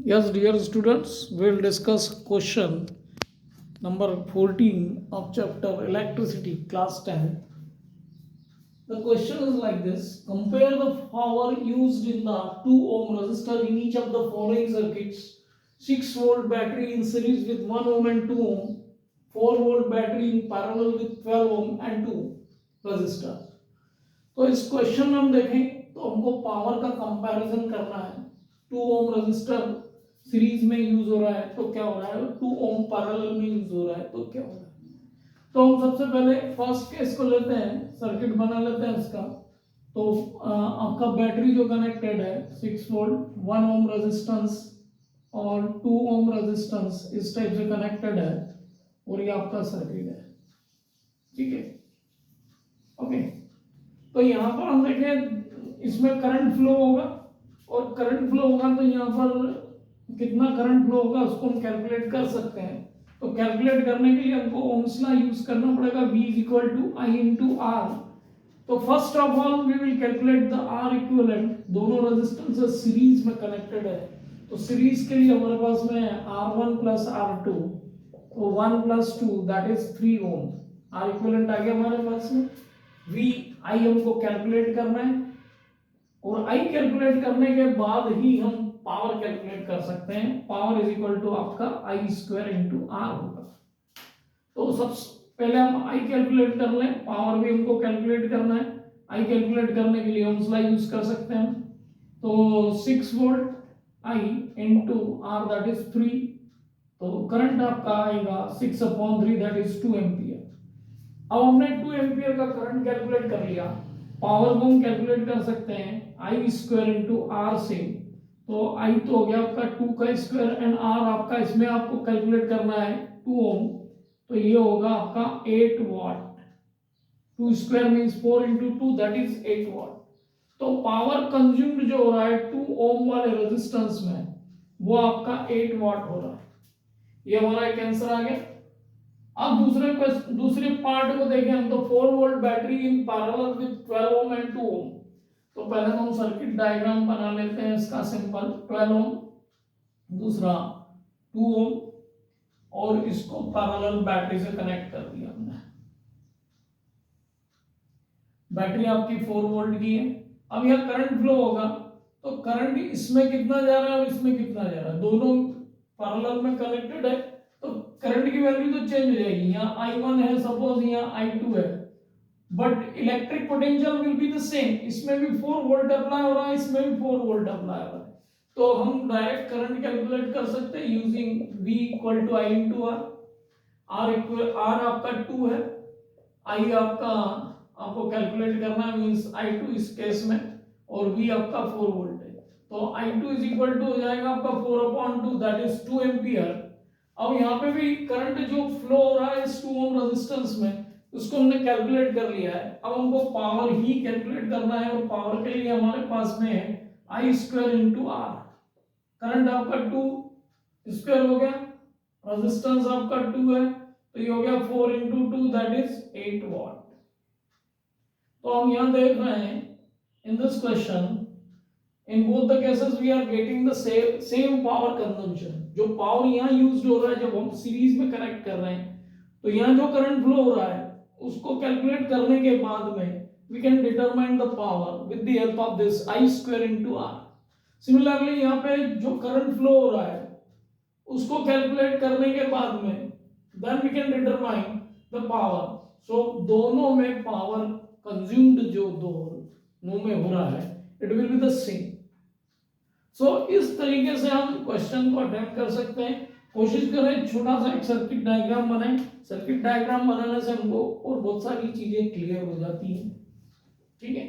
Yes, dear students, we will discuss question number 14 of chapter electricity, class 10. The question is like this: compare the power used in the 2 ohm resistor in each of the following circuits: 6 volt battery in series with 1 ohm and 2 ohm, 4 volt battery in parallel with 12 ohm and 2 resistor. तो इस question में हम देखें तो हमको power का comparison करना है। 2 ओम रजिस्टर सीरीज में यूज हो रहा है तो क्या हो रहा है, 2 ओम पैरेलल में यूज हो रहा है तो क्या हो रहा है। तो हम सबसे पहले फर्स्ट केस को लेते हैं, सर्किट बना लेते हैं इसका। तो आपका बैटरी जो कनेक्टेड है 6 वोल्ट 1 ओम रेजिस्टेंस और 2 ओम रेजिस्टेंस इस टाइप से कनेक्टेड है और ये आपका सर्किट है, ठीक है, ओके। तो यहाँ पर हम देखें इसमें करंट फ्लो होगा और करंट फ्लो होगा तो यहाँ पर कितना करंट फ्लो होगा उसको हम कैलकुलेट कर सकते हैं। तो कैलकुलेट करने के लिए हमको ओम्स लॉ यूज करना पड़ेगा, V = I × R। तो first of all we will calculate the R equivalent. दोनों रेजिस्टेंसेस सीरीज में कनेक्टेड है तो सीरीज के लिए हमारे पास में R1 + R2, तो 1 + 2 that is 3 ohm. R equivalent आ गया हमारे पास में। V I हमको कैलकुलेट करना है और I कैलकुलेट करने के बाद ही हम पावर कैलकुलेट कर सकते हैं। पावर = आपका I² × R होगा। तो सबसे पहले हम I कैलकुलेट कर लें, पावर भी हमको कैलकुलेट करना है। I कैलकुलेट करने के लिए ओम्स लॉ यूज कर सकते हैं। तो 6 volt I × R that is 3, तो करंट आपका आएगा 6/3 दैट इज 2 एम्पियर। अब हमने 2 एम्पियर का करंट कैलकुलेट कर लिया, पावर को हम कैलकुलेट कर सकते हैं I² × R से। तो I तो हो गया आपका 2 का स्क्वायर एंड R आपका इसमें आपको कैलकुलेट करना है 2 ओम, तो ये होगा आपका 8 वाट। 2 स्क्वायर मींस 4 × 2 दैट इज 8 वाट। तो पावर कंज्यूम्ड जो हो रहा है 2 ओम वाले रेजिस्टेंस में वो आपका 8 वाट हो रहा है। ये हमारा एक आंसर आ गया। अब दूसरे पार्ट को देखें हम, तो 4 volt battery in parallel with 12 ohm and 2 ओम। तो पहले तो हम सर्किट डायग्राम बना लेते हैं इसका सिंपल। 12 ओम, दूसरा 2 ओम और इसको पैरेलल बैटरी से कनेक्ट कर दिया हमने। बैटरी आपकी 4 वोल्ट की है। अब यह करंट फ्लो होगा तो करंट इसमें कितना जा रहा है और इसमें कितना जा रहा है, दोनों पैरेलल में कनेक्टेड है तो करंट की वैल्यू तो चेंज हो जाएगी। यहाँ I1 है सपोज, यहाँ I2 है, but electric potential will be the same. इसमें भी 4 वोल्ट अप्लाई हो रहा है, इसमें भी 4 वोल्ट अप्लाई हो रहा है। तो हम डायरेक्ट करंट कैलकुलेट कर सकते हैं यूजिंग V = I × R आपका 2 है, I आपको कैलकुलेट करना है मींस I2 इस केस में, और V आपका 4 वोल्ट है। तो I2 = हो जाएगा आपका 4/2 दैट इज 2 एम्पियर। अब यहाँ पे भी करंट जो फ्लो हो रहा है इस 2 ओम रेजिस्टेंस में उसको हमने कैलकुलेट कर लिया है। अब हमको पावर ही कैलकुलेट करना है और पावर के लिए हमारे पास में है I² × R। करंट आपका 2 स्क्वायर हो गया, रेजिस्टेंस आपका 2 है तो ये हो गया 4 × 2 दैट इज 8 वाट। तो हम यहां देख रहे हैं in this question in both the cases we are getting the same power consumption. जो पावर यहां यूज्ड हो रहा है जब हम सीरीज में कनेक्ट कर रहे हैं तो यहां जो करंट फ्लो हो रहा है उसको कैलकुलेट करने के बाद में we can determine the power with the help of this I² × R। Similarly यहाँ पे जो करंट फ्लो हो रहा है उसको कैलकुलेट करने के बाद में then we can determine the power. So दोनों में पावर कंज्यूम्ड जो दोनों में हो रहा है it will be the same. So इस तरीके से हम क्वेश्चन को अटेम्प्ट कर सकते हैं। कोशिश करें छोटा सा एक सर्किट डायग्राम बनाएं। सर्किट डायग्राम बनाने से हमको और बहुत सारी चीजें क्लियर हो जाती हैं, ठीक है।